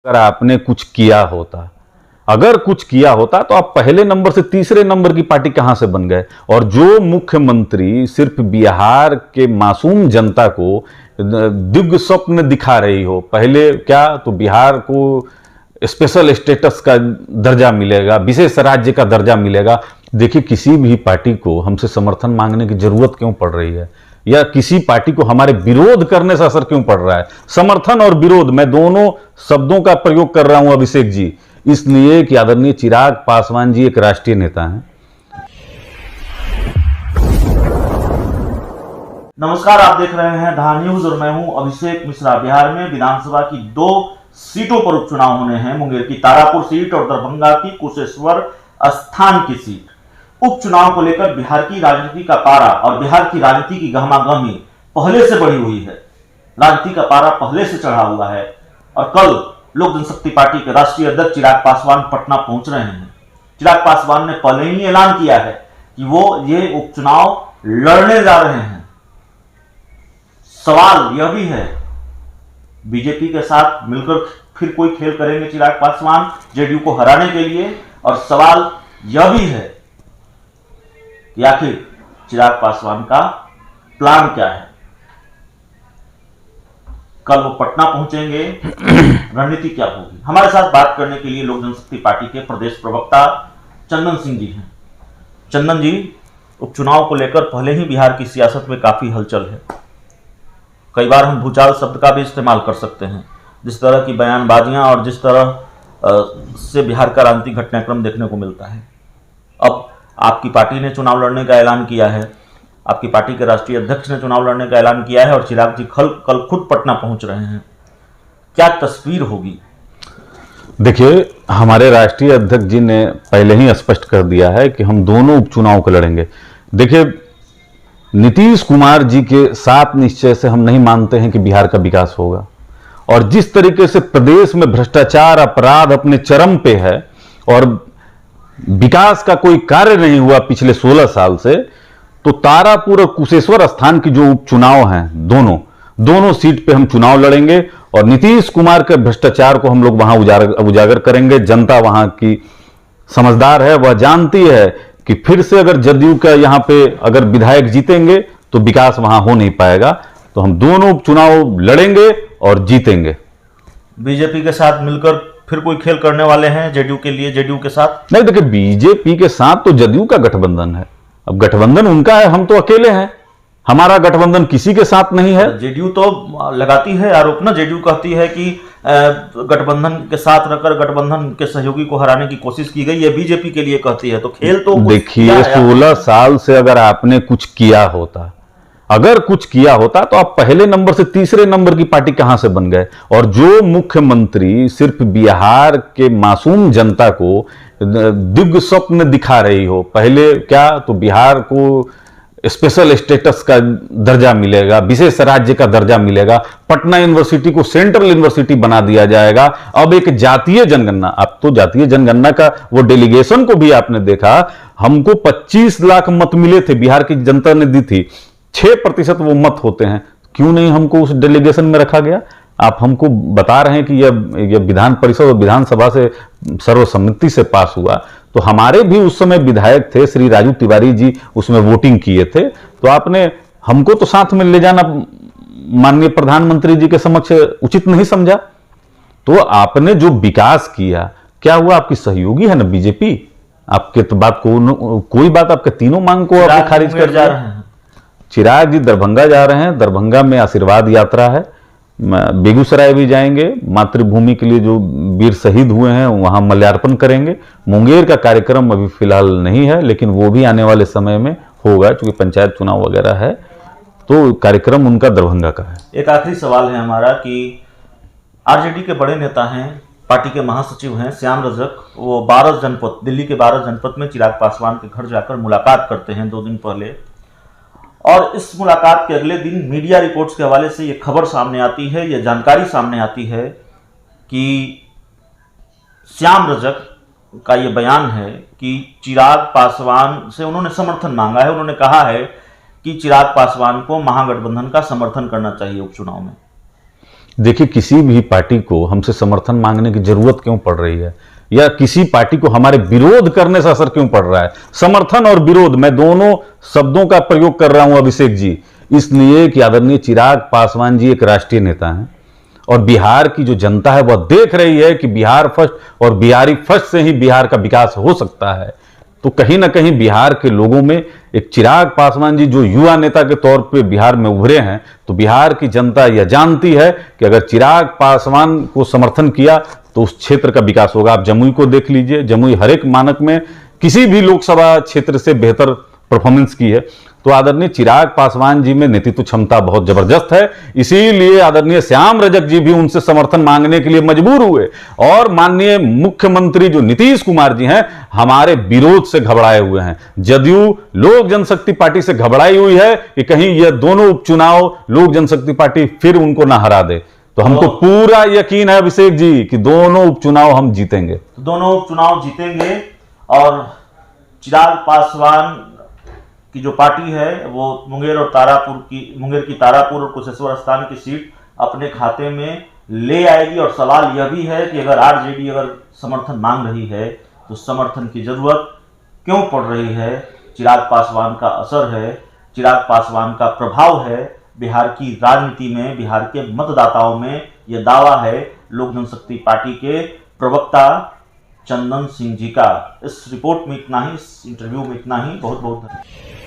अगर आपने कुछ किया होता, अगर कुछ किया होता तो आप पहले नंबर से तीसरे नंबर की पार्टी कहां से बन गए। और जो मुख्यमंत्री सिर्फ बिहार के मासूम जनता को दिव्य स्वप्न दिखा रही हो, पहले क्या तो बिहार को स्पेशल स्टेटस का दर्जा मिलेगा, विशेष राज्य का दर्जा मिलेगा। देखिए, किसी भी पार्टी को हमसे समर्थन मांगने की जरूरत क्यों पड़ रही है, या किसी पार्टी को हमारे विरोध करने से असर क्यों पड़ रहा है। समर्थन और विरोध, मैं दोनों शब्दों का प्रयोग कर रहा हूं अभिषेक जी, इसलिए कि आदरणीय चिराग पासवान जी एक राष्ट्रीय नेता हैं। नमस्कार, आप देख रहे हैं धा न्यूज और मैं हूं अभिषेक मिश्रा। बिहार में विधानसभा की 2 सीटों पर उपचुनाव होने हैं। मुंगेर की तारापुर सीट और दरभंगा की कुशेश्वर स्थान की सीट। उपचुनाव को लेकर बिहार की राजनीति का पारा और बिहार की राजनीति की गहमागहमी पहले से बढ़ी हुई है। राजनीति का पारा पहले से चढ़ा हुआ है और कल लोक जनशक्ति पार्टी के राष्ट्रीय अध्यक्ष चिराग पासवान पटना पहुंच रहे हैं। चिराग पासवान ने पहले ही ऐलान किया है कि वो ये उपचुनाव लड़ने जा रहे हैं। सवाल यह भी है, बीजेपी के साथ मिलकर फिर कोई खेल करेंगे चिराग पासवान जेडीयू को हराने के लिए। और सवाल यह भी है कि आखिर चिराग पासवान का प्लान क्या है। कल वो पटना पहुंचेंगे, रणनीति क्या होगी। हमारे साथ बात करने के लिए लोक जनशक्ति पार्टी के प्रदेश प्रवक्ता चंदन सिंह जी हैं। चंदन जी, उपचुनाव को लेकर पहले ही बिहार की सियासत में काफी हलचल है। कई बार हम भूचाल शब्द का भी इस्तेमाल कर सकते हैं। जिस तरह की बयानबाजियां और जिस तरह से बिहार का राजनीतिक घटनाक्रम देखने को मिलता है। अब आपकी पार्टी ने चुनाव लड़ने का ऐलान किया है, आपकी पार्टी के राष्ट्रीय अध्यक्ष ने चुनाव लड़ने का ऐलान किया है और चिराग जी कल खुद पटना पहुंच रहे हैं। क्या तस्वीर होगी? देखिए, हमारे राष्ट्रीय अध्यक्ष जी ने पहले ही स्पष्ट कर दिया है कि हम दोनों उपचुनाव को लड़ेंगे। देखिए, नीतीश कुमार जी के साथ निश्चय से हम नहीं मानते हैं कि बिहार का विकास होगा। और जिस तरीके से प्रदेश में भ्रष्टाचार अपराध अपने चरम पे है और विकास का कोई कार्य नहीं हुआ पिछले 16 साल से, तो तारापुर और कुशेश्वर स्थान की जो उपचुनाव हैं, दोनों सीट पे हम चुनाव लड़ेंगे और नीतीश कुमार के भ्रष्टाचार को हम लोग वहां उजागर करेंगे। जनता वहां की समझदार है, वह जानती है कि फिर से अगर जदयू का यहां पे अगर विधायक जीतेंगे तो विकास वहां हो नहीं पाएगा। तो हम दोनों उपचुनाव लड़ेंगे और जीतेंगे। बीजेपी के साथ मिलकर फिर कोई खेल करने वाले हैं जेडीयू के लिए, जेडीयू के साथ? नहीं, देखिए, बीजेपी के साथ तो जदयू का गठबंधन है। अब गठबंधन उनका है, हम तो अकेले हैं। हमारा गठबंधन किसी के साथ नहीं है। जेडीयू तो लगाती है आरोप ना, जेडीयू कहती है कि गठबंधन के साथ रहकर गठबंधन के सहयोगी को हराने की कोशिश की गई है, बीजेपी के लिए कहती है। तो खेल तो देखिए, 16 साल से अगर आपने कुछ किया होता, अगर कुछ किया होता तो आप पहले नंबर से तीसरे नंबर की पार्टी कहां से बन गए। और जो मुख्यमंत्री सिर्फ बिहार के मासूम जनता को दिव्य स्वप्न दिखा रही हो, पहले क्या तो बिहार को स्पेशल स्टेटस का दर्जा मिलेगा, विशेष राज्य का दर्जा मिलेगा, पटना यूनिवर्सिटी को सेंट्रल यूनिवर्सिटी बना दिया जाएगा। अब एक जातीय जनगणना, अब तो जातीय जनगणना का वो डेलीगेशन को भी आपने देखा, हमको 25 लाख मत मिले थे, बिहार की जनता ने दी थी, 6% वो मत होते हैं। क्यों नहीं हमको उस डेलीगेशन में रखा गया? आप हमको बता रहे हैं कि यह विधान परिषद और विधानसभा से सर्वसम्मति से पास हुआ। तो हमारे भी उस समय विधायक थे, श्री राजू तिवारी जी उसमें वोटिंग किए थे। तो आपने हमको तो साथ में ले जाना माननीय प्रधानमंत्री जी के समक्ष उचित नहीं समझा। तो आपने जो विकास किया, क्या हुआ? आपकी सहयोगी है ना बीजेपी, आपके तो बात को कोई बात आपके तीनों मांग को आप खारिज कर जा रहे हैं। चिराग जी दरभंगा जा रहे हैं, दरभंगा में आशीर्वाद यात्रा है, बेगूसराय भी जाएंगे, मातृभूमि के लिए जो वीर शहीद हुए हैं वहां माल्यार्पण करेंगे। मुंगेर का कार्यक्रम अभी फिलहाल नहीं है, लेकिन वो भी आने वाले समय में होगा, क्योंकि पंचायत चुनाव वगैरह है। तो कार्यक्रम उनका दरभंगा का है। एक आखिरी सवाल है हमारा कि आरजेडी के बड़े नेता हैं, पार्टी के महासचिव हैं श्याम रजक, वो 12 जनपद, दिल्ली के 12 जनपद में चिराग पासवान के घर जाकर मुलाकात करते हैं 2 दिन पहले। और इस मुलाकात के अगले दिन मीडिया रिपोर्ट्स के हवाले से ये खबर सामने आती है, ये जानकारी सामने आती है कि श्याम रजक का ये बयान है कि चिराग पासवान से उन्होंने समर्थन मांगा है। उन्होंने कहा है कि चिराग पासवान को महागठबंधन का समर्थन करना चाहिए उपचुनाव में। देखिए, किसी भी पार्टी को हमसे समर्थन मांगने की जरूरत क्यों पड़ रही है, या किसी पार्टी को हमारे विरोध करने से असर क्यों पड़ रहा है? समर्थन और विरोध, मैं दोनों शब्दों का प्रयोग कर रहा हूं अभिषेक जी, इसलिए कि आदरणीय चिराग पासवान जी एक राष्ट्रीय नेता हैं और बिहार की जो जनता है वह देख रही है कि बिहार फर्स्ट और बिहारी फर्स्ट से ही बिहार का विकास हो सकता है। तो कहीं ना कहीं बिहार के लोगों में एक चिराग पासवान जी जो युवा नेता के तौर पे बिहार में उभरे हैं, तो बिहार की जनता यह जानती है कि अगर चिराग पासवान को समर्थन किया तो उस क्षेत्र का विकास होगा। आप जमुई को देख लीजिए, जमुई हर एक मानक में किसी भी लोकसभा क्षेत्र से बेहतर परफॉर्मेंस की है। तो आदरणीय चिराग पासवान जी में नेतृत्व क्षमता बहुत जबरदस्त है, इसीलिए आदरणीय श्याम रजक जी भी उनसे समर्थन मांगने के लिए मजबूर हुए और माननीय मुख्यमंत्री जो नीतीश कुमार जी हैं हमारे विरोध से घबराए हुए हैं। जदयू लोक जनशक्ति पार्टी से घबराई हुई है कि कहीं यह दोनों उपचुनाव लोक जनशक्ति पार्टी फिर उनको ना हरा दे। तो हमको पूरा यकीन है अभिषेक जी कि दोनों उपचुनाव हम जीतेंगे। दोनों उपचुनाव जीतेंगे और चिराग पासवान की जो पार्टी है वो मुंगेर की तारापुर और कुशेश्वर स्थान की सीट अपने खाते में ले आएगी। और सवाल यह भी है कि अगर आरजेडी अगर समर्थन मांग रही है तो समर्थन की जरूरत क्यों पड़ रही है? चिराग पासवान का असर है, चिराग पासवान का प्रभाव है बिहार की राजनीति में, बिहार के मतदाताओं में। यह दावा है लोक जनशक्ति पार्टी के प्रवक्ता चंदन सिंह जी का। इस रिपोर्ट में इतना ही, इस इंटरव्यू में इतना ही। बहुत बहुत धन्यवाद।